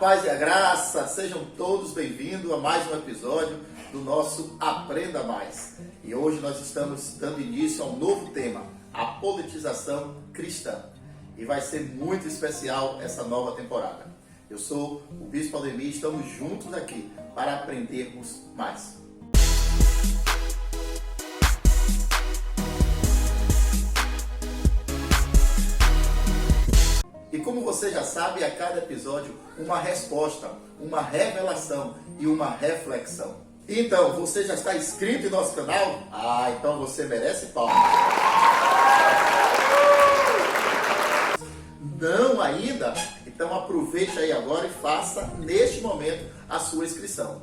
paz e a graça, sejam todos bem-vindos a mais um episódio do nosso Aprenda Mais. E hoje nós estamos dando início a um novo tema, a politização cristã. E vai ser muito especial essa nova temporada. Eu sou o Bispo Aldemir e estamos juntos aqui para aprendermos mais. E como você já sabe, a cada episódio uma resposta, uma revelação e uma reflexão. Então, você já está inscrito em nosso canal? Então você merece palmas. Não ainda? Então aproveite aí agora e faça neste momento a sua inscrição.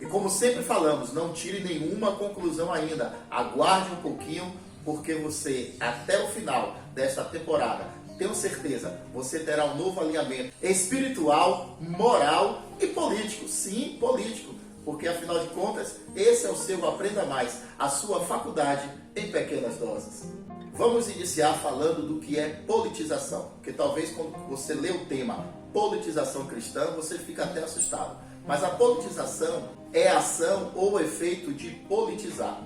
E como sempre falamos, não tire nenhuma conclusão ainda. Aguarde um pouquinho, porque você, até o final desta temporada, tenho certeza, você terá um novo alinhamento espiritual, moral e político. Sim, político. Porque, afinal de contas, esse é o seu Aprenda Mais, a sua faculdade em pequenas doses. Vamos iniciar falando do que é politização. Porque talvez quando você lê o tema politização cristã, você fica até assustado. Mas a politização é a ação ou efeito de politizar.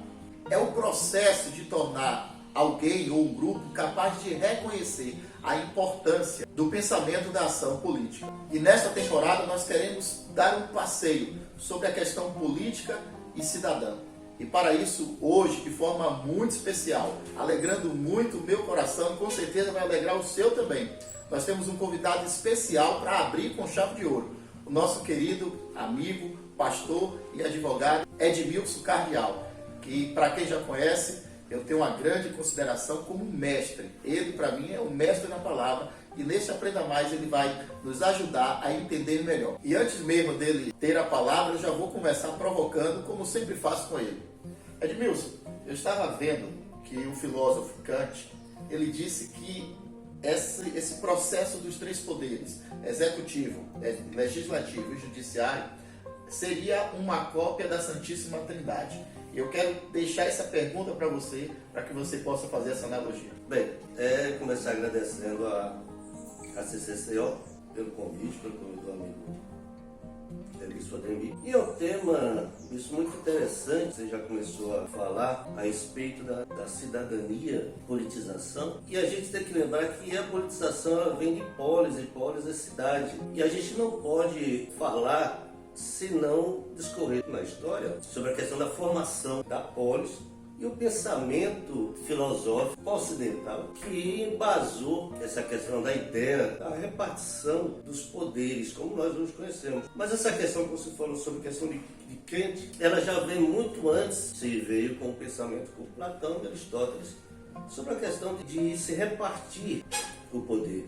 É o processo de tornar alguém ou um grupo capaz de reconhecer a importância do pensamento da ação política. E nesta temporada nós queremos dar um passeio sobre a questão política e cidadã. E para isso, hoje, de forma muito especial, alegrando muito o meu coração e com certeza vai alegrar o seu também, nós temos um convidado especial para abrir com chave de ouro. O nosso querido amigo, pastor e advogado Edmilson Cardial, que para quem já conhece, eu tenho uma grande consideração como mestre. Ele, para mim, é o mestre na palavra e nesse Aprenda Mais ele vai nos ajudar a entender melhor. E antes mesmo dele ter a palavra, eu já vou começar provocando, como sempre faço com ele. Edmilson, eu estava vendo que o filósofo Kant, ele disse que esse processo dos três poderes, executivo, legislativo e judiciário, seria uma cópia da Santíssima Trindade. E eu quero deixar essa pergunta para você, para que você possa fazer essa analogia. Bem, começar agradecendo a CCCO pelo convite do amigo Bispo Aldemir. E é um tema isso muito interessante, você já começou a falar a respeito da cidadania, politização. E a gente tem que lembrar que a politização ela vem de polis, e polis é cidade. E a gente não pode falar se não discorrer na história sobre a questão da formação da polis e o pensamento filosófico ocidental que embasou essa questão da ideia da repartição dos poderes, como nós hoje conhecemos. Mas essa questão que você falou sobre a questão de Kant, ela já vem muito antes, se veio com o pensamento com Platão e Aristóteles, sobre a questão de se repartir o poder.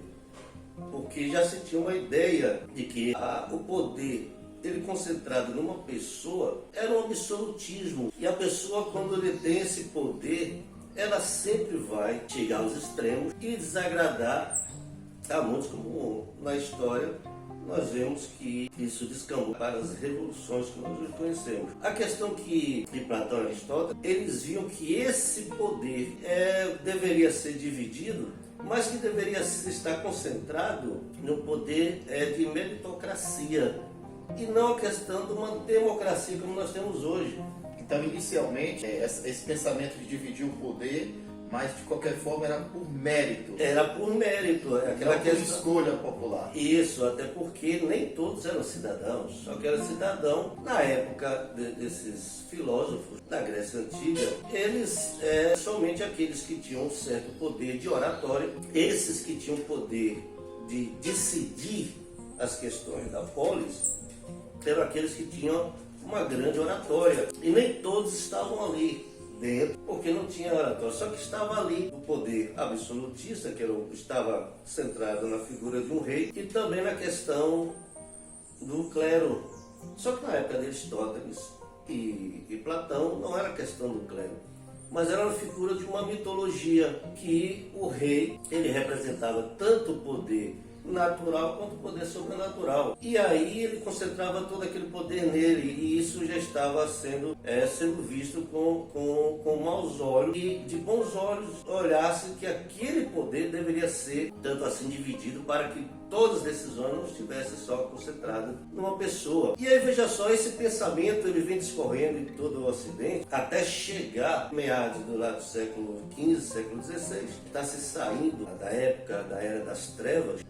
Porque já se tinha uma ideia de que o poder ele concentrado numa pessoa era um absolutismo. E a pessoa, quando ele tem esse poder, ela sempre vai chegar aos extremos e desagradar a muitos, como na história nós vemos que isso descambou para as revoluções que nós hoje conhecemos. A questão que de Platão e Aristóteles, eles viam que esse poder deveria ser dividido, mas que deveria estar concentrado no poder de meritocracia, e não a questão de uma democracia como nós temos hoje. Então, inicialmente, esse pensamento de dividir o poder, mas de qualquer forma era por mérito. Era por mérito. Aquela por escolha popular. Isso, até porque nem todos eram cidadãos. Só que era cidadão, na época desses filósofos da Grécia Antiga, eles somente aqueles que tinham um certo poder de oratória, esses que tinham poder de decidir as questões da polis, eram aqueles que tinham uma grande oratória. E nem todos estavam ali dentro, porque não tinha oratória. Só que estava ali o poder absolutista, que estava centrado na figura de um rei, e também na questão do clero. Só que na época de Aristóteles e Platão não era questão do clero, mas era a figura de uma mitologia, que o rei ele representava tanto o poder natural quanto o poder sobrenatural. E aí ele concentrava todo aquele poder nele, e isso já estava sendo visto com maus olhos, e de bons olhos olhasse que aquele poder deveria ser, tanto assim, dividido para que todas as decisões não estivessem só concentradas numa pessoa. E aí veja só, esse pensamento ele vem discorrendo em todo o Ocidente, até chegar meados do século XV, século XVI, está se saindo da época, da era das trevas,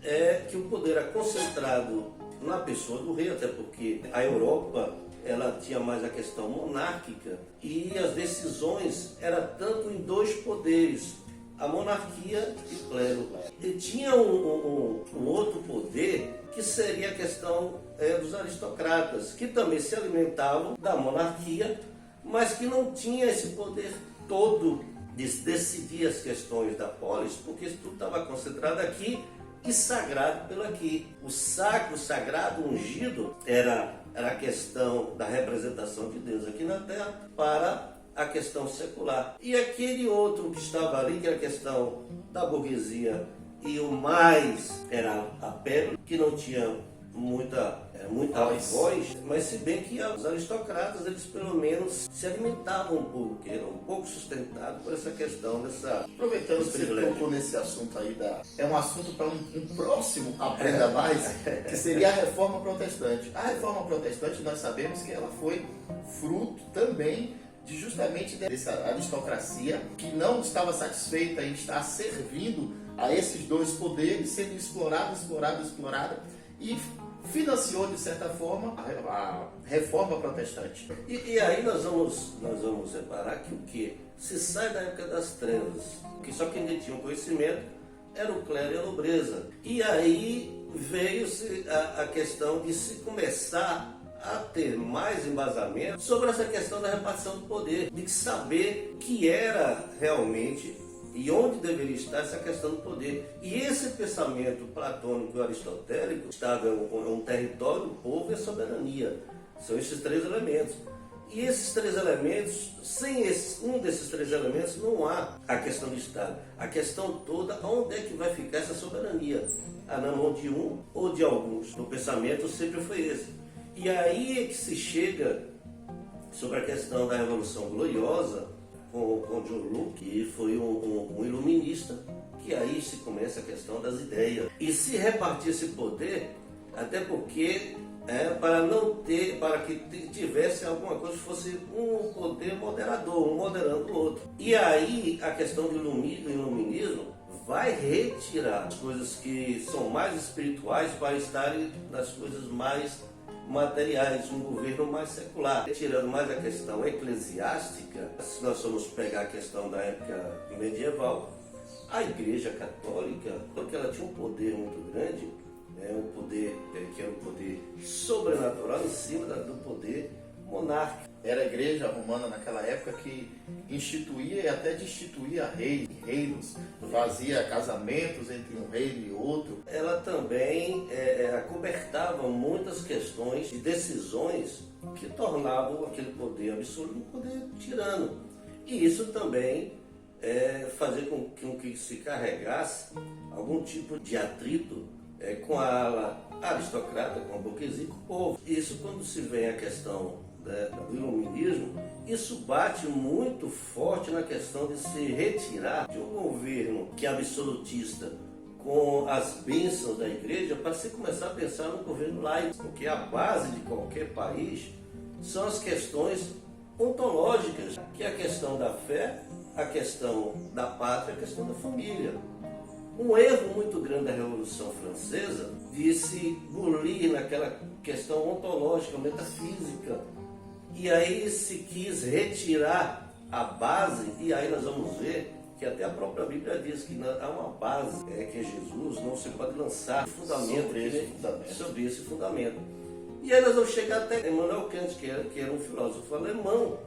que o poder era concentrado na pessoa do rei, até porque a Europa ela tinha mais a questão monárquica e as decisões eram tanto em dois poderes, a monarquia e o clero. E tinha um outro poder que seria a questão dos aristocratas, que também se alimentavam da monarquia, mas que não tinha esse poder todo de decidir as questões da polis, porque tudo estava concentrado aqui e sagrado pelo aqui. O sacro, sagrado, ungido era a questão da representação de Deus aqui na terra para a questão secular. E aquele outro que estava ali, que era a questão da burguesia, e o mais era a pele, que não tinha muita voz, mas se bem que os aristocratas, eles pelo menos se alimentavam um pouco, que eram um pouco sustentados por essa questão dessa... Aproveitando que você tocou nesse assunto aí, é um assunto para um próximo Aprenda Mais, que seria a Reforma Protestante. A Reforma Protestante, nós sabemos que ela foi fruto também de justamente dessa aristocracia que não estava satisfeita em estar servindo a esses dois poderes, sendo explorada, e financiou, de certa forma, a Reforma Protestante. E aí nós vamos reparar que o que? Se sai da época das trevas, que só quem tinha um conhecimento era o clero e a nobreza. E aí veio-se a questão de se começar a ter mais embasamento sobre essa questão da repartição do poder, de saber que era realmente e onde deveria estar essa questão do poder. E esse pensamento platônico e aristotélico estava um território do povo e a soberania. São esses três elementos. E esses três elementos, sem um desses três elementos, não há a questão do Estado. A questão toda, onde é que vai ficar essa soberania? Na mão de um ou de alguns? O pensamento sempre foi esse. E aí é que se chega sobre a questão da Revolução Gloriosa, com John Locke, que foi um iluminista, que aí se começa a questão das ideias. E se repartir esse poder, até porque para que tivesse alguma coisa que fosse um poder moderador, um moderando o outro. E aí a questão do iluminismo vai retirar as coisas que são mais espirituais para estarem nas coisas mais materiais, um governo mais secular, tirando mais a questão eclesiástica. Se nós formos pegar a questão da época medieval, a Igreja Católica, porque ela tinha um poder muito grande, um poder que era um poder sobrenatural em cima do poder monárquico. Era a Igreja Romana naquela época que instituía e até destituía reinos, fazia casamentos entre um reino e outro. Ela também acobertava muitas questões de decisões que tornavam aquele poder absoluto um poder tirano. E isso também fazia com que se carregasse algum tipo de atrito com a ala aristocrata, com a burguesia e com o povo. Isso, quando se vem a questão do iluminismo, isso bate muito forte na questão de se retirar de um governo que é absolutista com as bênçãos da igreja para se começar a pensar no governo laico, porque a base de qualquer país são as questões ontológicas, que é a questão da fé, a questão da pátria, a questão da família. Um erro muito grande da Revolução Francesa de se bulir naquela questão ontológica, metafísica. E aí se quis retirar a base, e aí nós vamos ver que até a própria Bíblia diz que há uma base, que é Jesus, não se pode lançar fundamento sobre esse fundamento. E aí nós vamos chegar até Immanuel Kant, que era um filósofo alemão,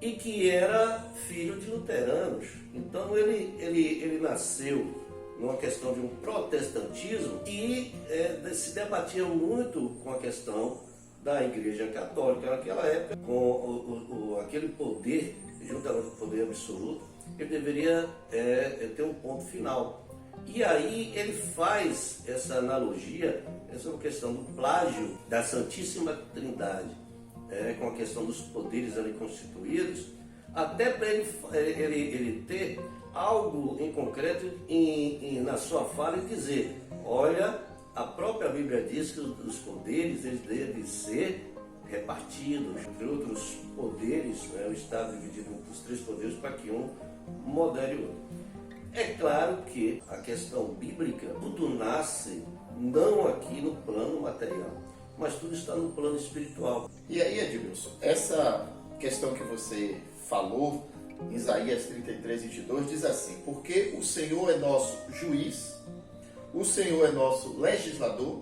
e que era filho de luteranos. Então ele nasceu numa questão de um protestantismo e se debatia muito com a questão da Igreja Católica naquela época, com aquele poder, juntamente com o poder absoluto, ele deveria ter um ponto final. E aí ele faz essa analogia, essa questão do plágio da Santíssima Trindade, com a questão dos poderes ali constituídos, até para ele ter algo em concreto na sua fala e dizer, olha, a própria Bíblia diz que os poderes eles devem ser repartidos, entre outros poderes, o Estado dividido entre os 3 poderes para que um modere o outro. É claro que a questão bíblica, tudo nasce não aqui no plano material, mas tudo está no plano espiritual. E aí, Edmilson, essa questão que você falou, em Isaías 33, 22, diz assim: porque o Senhor é nosso juiz, o Senhor é nosso legislador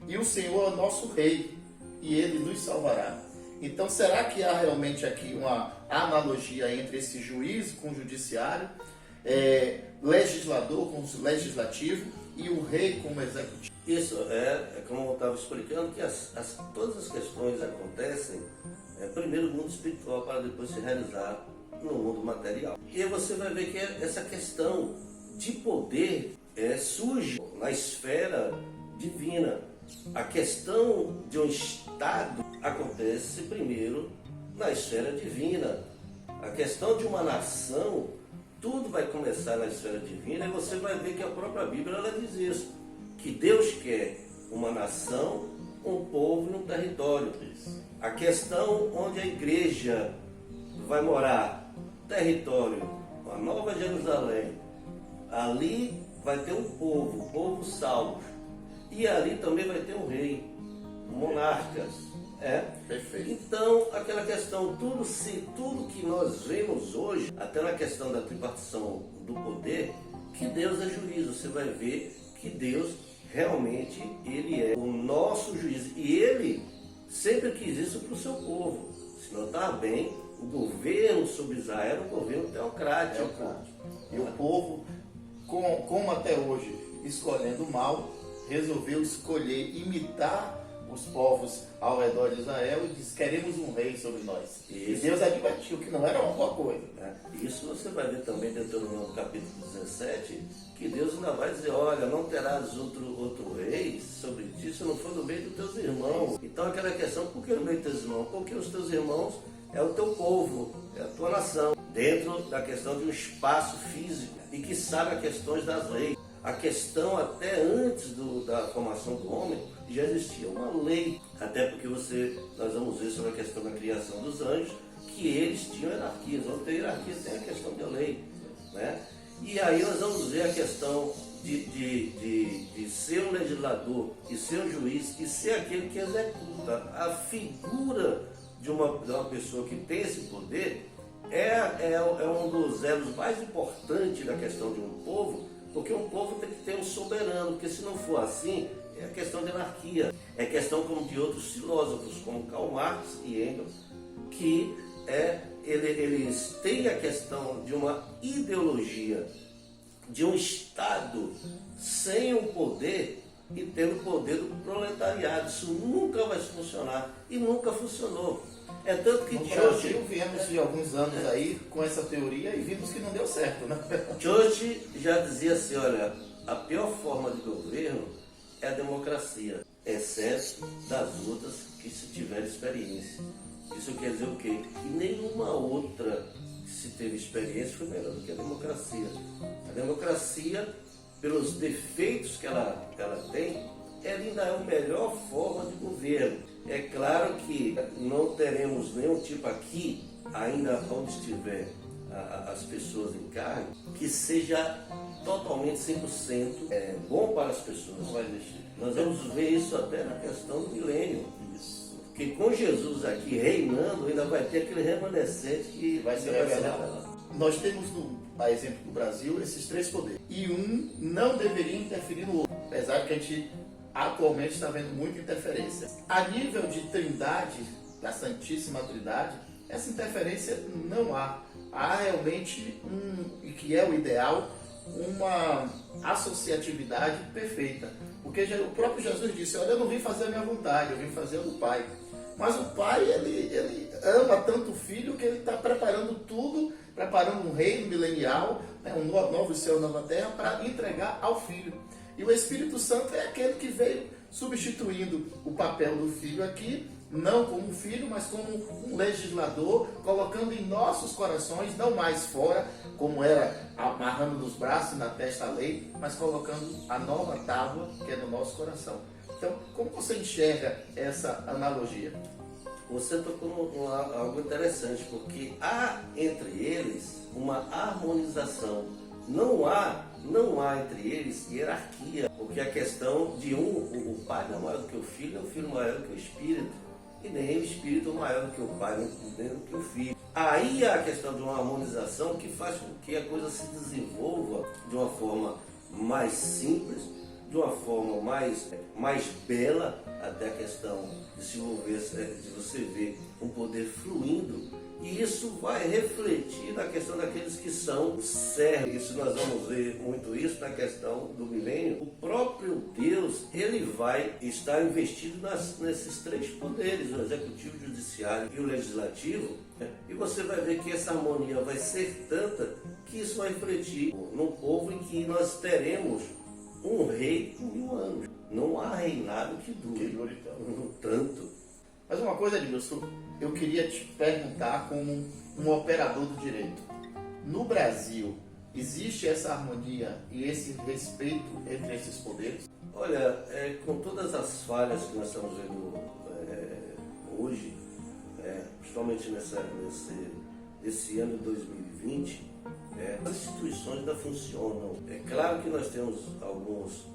e o Senhor é nosso rei, e ele nos salvará. Então, será que há realmente aqui uma analogia entre esse juiz com o judiciário, legislador com o legislativo e o rei com o executivo? Isso é como eu estava explicando, que todas as questões acontecem primeiro no mundo espiritual para depois se realizar no mundo material. E aí você vai ver que essa questão de poder surge na esfera divina. A questão de um Estado acontece primeiro na esfera divina. A questão de uma nação, tudo vai começar na esfera divina, e você vai ver que a própria Bíblia ela diz isso, que Deus quer uma nação, um povo e um território. A questão onde a igreja vai morar, território, a Nova Jerusalém, ali vai ter um povo salvo. E ali também vai ter um rei, monarcas. Perfeito. Então, aquela questão, tudo que nós vemos hoje, até na questão da tripartição do poder, que Deus é juiz. Você vai ver que Deus realmente, ele é o nosso juiz. E ele sempre quis isso para o seu povo. Se notar bem, o governo sobre Israel era um governo teocrático. E o povo, como até hoje, escolhendo o mal, resolveu escolher imitar os povos ao redor de Israel e disse: queremos um rei sobre nós. E Deus advertiu que não era uma boa coisa. Isso você vai ver também dentro do capítulo 17, que Deus ainda vai dizer: olha, não terás outro rei sobre ti, se não for no meio dos teus irmãos. Então aquela questão, por que no meio dos teus irmãos? Porque os teus irmãos é o teu povo, é a tua nação, dentro da questão de um espaço físico, e que sabe as questões das leis. A questão, até antes da formação do homem, já existia uma lei. Até porque nós vamos ver sobre a questão da criação dos anjos, que eles tinham hierarquias. Onde tem hierarquia, tem a questão da lei. E aí nós vamos ver a questão de ser um legislador, e ser um juiz, e ser aquele que executa. A figura de uma pessoa que tem esse poder é um dos elos mais importantes da questão de um povo, porque um povo tem que ter um soberano, porque se não for assim, é a questão de anarquia. É questão como de outros filósofos, como Karl Marx e Engels, que eles têm a questão de uma ideologia, de um Estado sem o poder e tendo o poder do proletariado. Isso nunca vai funcionar, e nunca funcionou. É tanto que no Brasil viemos de alguns anos aí com essa teoria e vimos que não deu certo, né? Churchill já dizia assim: olha, a pior forma de governo é a democracia, exceto das outras que se tiver experiência. Isso quer dizer o quê? Que nenhuma outra que se teve experiência foi melhor do que a democracia. A democracia, pelos defeitos que ela tem, ela ainda é a melhor forma de governo. É claro que não teremos nenhum tipo aqui, ainda onde estiver as pessoas em cargo, que seja totalmente 100% bom para as pessoas. Não vai existir. Nós vamos ver isso até na questão do milênio. Porque com Jesus aqui reinando, ainda vai ter aquele remanescente que vai ser revelado. Nós temos, a exemplo do Brasil, esses 3 poderes. E um não deveria interferir no outro. Apesar que a gente atualmente está vendo muita interferência. A nível de trindade, da Santíssima Trindade, essa interferência não há. Há realmente, e que é o ideal, uma associatividade perfeita. Porque o próprio Jesus disse: olha, eu não vim fazer a minha vontade, eu vim fazer a do Pai. Mas o Pai, ele ama tanto o Filho que ele está preparando tudo preparando um reino milenial, né, um novo céu e nova terra, para entregar ao Filho. E o Espírito Santo é aquele que veio substituindo o papel do Filho aqui, não como um filho, mas como um legislador, colocando em nossos corações, não mais fora, como era amarrando nos braços e na testa a lei, mas colocando a nova tábua que é no nosso coração. Então, como você enxerga essa analogia? Você tocou em algo interessante, porque há entre eles uma harmonização. Não há entre eles hierarquia, porque a questão de o pai não é maior do que o filho maior do que o espírito, e nem o espírito maior do que o pai, nem do que o filho. Aí há a questão de uma harmonização que faz com que a coisa se desenvolva de uma forma mais simples, de uma forma mais bela, até a questão de se envolver, de você ver um poder fluindo, e isso vai refletir na questão daqueles que são os servos. Isso nós vamos ver muito isso na questão do milênio. O próprio Deus, ele vai estar investido nesses três poderes, o executivo, o judiciário e o legislativo, né? E você vai ver que essa harmonia vai ser tanta que isso vai refletir num povo em que nós teremos um rei por 1000 anos. Não há reinado que dure tanto. Mas uma coisa, Edmilson, eu queria te perguntar como um operador do direito. No Brasil, existe essa harmonia e esse respeito entre esses poderes? Olha, com todas as falhas que nós estamos vendo hoje, principalmente nesse ano de 2020, as instituições ainda funcionam. É claro que nós temos alguns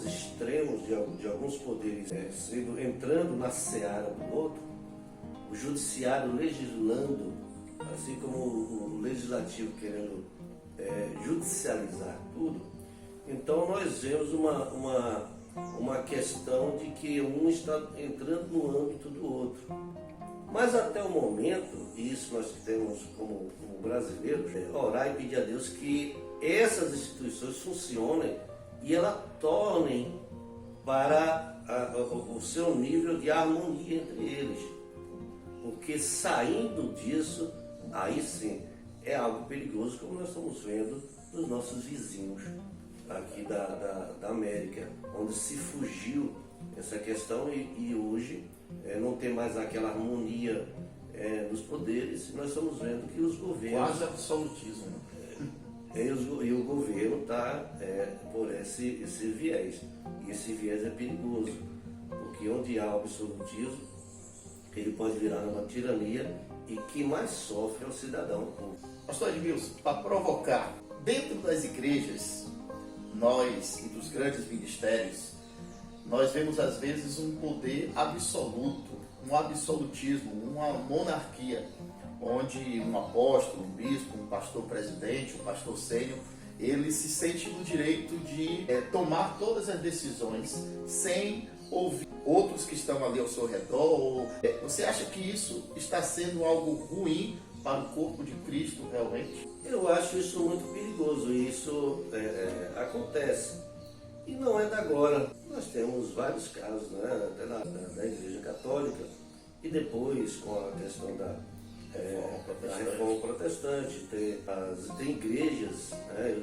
extremos de alguns poderes entrando na seara do outro, o judiciário legislando, assim como o legislativo querendo judicializar tudo. Então nós vemos uma questão de que um está entrando no âmbito do outro. Mas até o momento, e isso nós temos como brasileiros, orar e pedir a Deus que essas instituições funcionem e elas tornem para o seu nível de harmonia entre eles. Porque saindo disso, aí sim, é algo perigoso, como nós estamos vendo nos nossos vizinhos aqui da América, onde se fugiu essa questão e hoje não tem mais aquela harmonia nos poderes, e nós estamos vendo que os governos... Quase absolutismo. E o governo está por esse viés. E esse viés é perigoso, porque onde há o absolutismo, ele pode virar uma tirania, e quem mais sofre é o cidadão. Pastor Edmilson, para provocar, dentro das igrejas, nós e dos grandes ministérios, nós vemos às vezes um poder absoluto, um absolutismo, uma monarquia, onde um apóstolo, um bispo, um pastor presidente, um pastor sênior, ele se sente no direito de tomar todas as decisões sem ouvir outros que estão ali ao seu redor. Você acha que isso está sendo algo ruim para o corpo de Cristo realmente? Eu acho isso muito perigoso, e isso acontece. E não é da agora. Nós temos vários casos, né, até da Igreja Católica, e depois com a questão da Reforma Protestante, tem igrejas,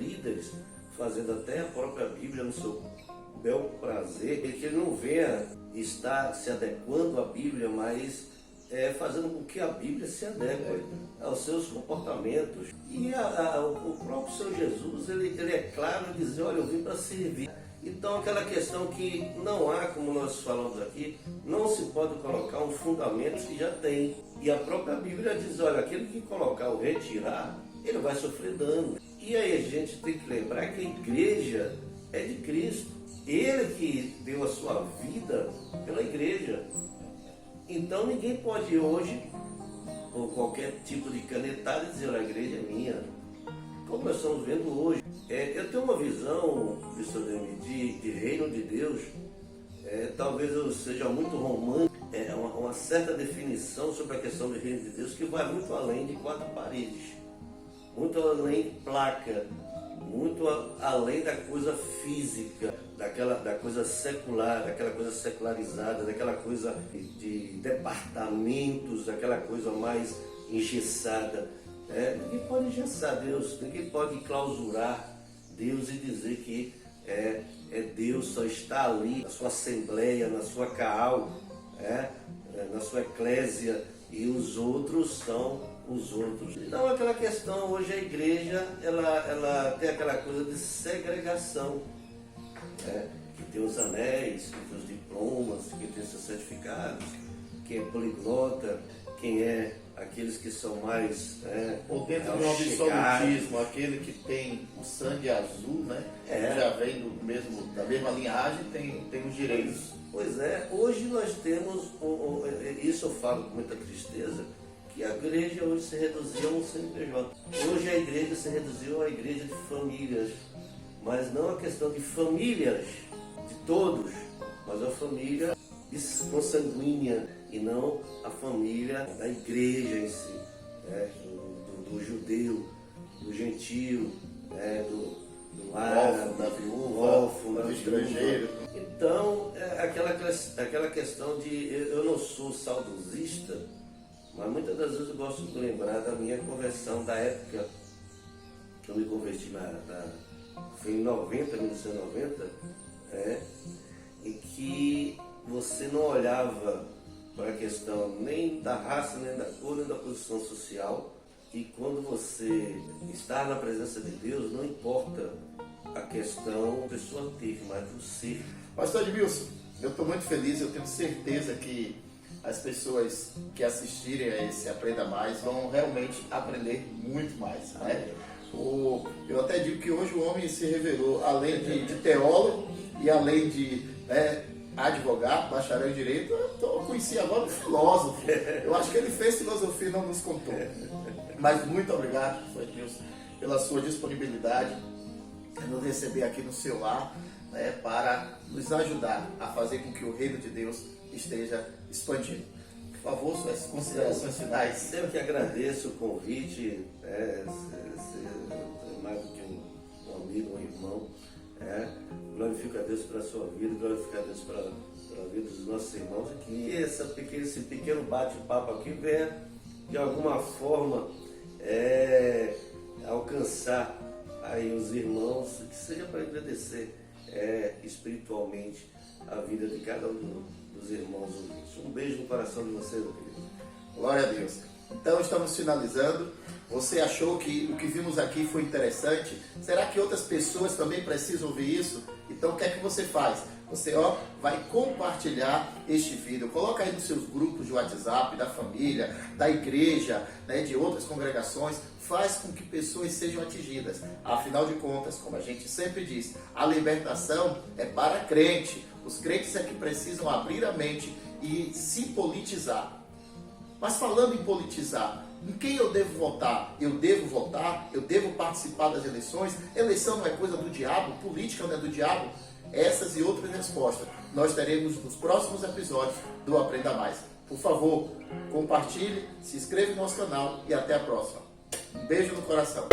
líderes, fazendo até a própria Bíblia no seu bel prazer, e que ele não venha estar se adequando à Bíblia, mas fazendo com que a Bíblia se adeque aos seus comportamentos. E o próprio Senhor Jesus, ele é claro em dizer, olha, eu vim para servir. Então aquela questão que não há, como nós falamos aqui, não se pode colocar um fundamento que já tem. E a própria Bíblia diz, olha, aquele que colocar ou retirar, ele vai sofrer dano. E aí a gente tem que lembrar que a igreja é de Cristo. Ele que deu a sua vida pela igreja. Então ninguém pode hoje, ou qualquer tipo de canetada, dizer, olha, a igreja é minha. Como nós estamos vendo hoje. Eu tenho uma visão, Mr. Demi, de reino de Deus, talvez eu seja muito romântico, uma certa definição sobre a questão do reino de Deus que vai muito além de 4 paredes, muito além de placa, muito além da coisa física, da coisa secular, daquela coisa secularizada, daquela coisa de departamentos, daquela coisa mais engessada. Ninguém pode engessar Deus, ninguém pode clausurar Deus e dizer que Deus só está ali na sua assembleia, na sua caal, na sua eclésia, e os outros são os outros. Então aquela questão, hoje a igreja ela tem aquela coisa de segregação, que tem os anéis, que tem os diplomas, que tem seus certificados, quem é poliglota, quem é aqueles que são mais ou dentro de um absolutismo, aquele que tem o sangue azul, né? Que já vem da mesma linhagem, tem os direitos. Pois é, hoje nós temos, isso eu falo com muita tristeza, que a igreja hoje se reduziu a um CNPJ. Hoje a igreja se reduziu a igreja de famílias, mas não a questão de famílias de todos, mas a família consanguínea e não a família da igreja em si, do judeu, do gentio, do árabe, da viúva, do estrangeiro. Então, aquela questão de eu não sou saudosista, mas muitas das vezes eu gosto de lembrar da minha conversão, da época que eu me converti foi em 1990, em que você não olhava para a questão nem da raça, nem da cor, nem da posição social, e quando você está na presença de Deus, não importa a questão da pessoa ter, mas o ser. Pastor Edmilson, eu estou muito feliz, eu tenho certeza que as pessoas que assistirem a esse Aprenda Mais vão realmente aprender muito mais, né? Eu até digo que hoje o homem se revelou, além de teólogo e além de advogado, bacharel em direito, eu conheci agora um filósofo. Eu acho que ele fez filosofia e não nos contou. Mas muito obrigado, pastor Edmilson, pela sua disponibilidade em nos receber aqui no seu lar, para nos ajudar a fazer com que o reino de Deus esteja expandindo. Por favor, suas considerações finais. Eu que agradeço o convite, mais do que um amigo, um irmão. Glorifico a Deus pela sua vida, glorifico a Deus pela vida dos nossos irmãos, e que esse pequeno bate-papo aqui venha de alguma forma alcançar aí os irmãos, que seja para agradecer espiritualmente a vida de cada um dos irmãos ouvintes. Um beijo no coração de vocês, meu querido. Glória a Deus. Então estamos finalizando. Você achou que o que vimos aqui foi interessante? Será que outras pessoas também precisam ouvir isso? Então o que é que você faz? Você vai compartilhar este vídeo, coloca aí nos seus grupos de WhatsApp, da família, da igreja, de outras congregações, faz com que pessoas sejam atingidas. Afinal de contas, como a gente sempre diz, a libertação é para crente. Os crentes é que precisam abrir a mente e se politizar. Mas falando em politizar, em quem eu devo votar? Eu devo votar? Eu devo participar das eleições? Eleição não é coisa do diabo? Política não é do diabo? Essas e outras respostas nós teremos nos próximos episódios do Aprenda Mais. Por favor, compartilhe, se inscreva no nosso canal e até a próxima. Um beijo no coração.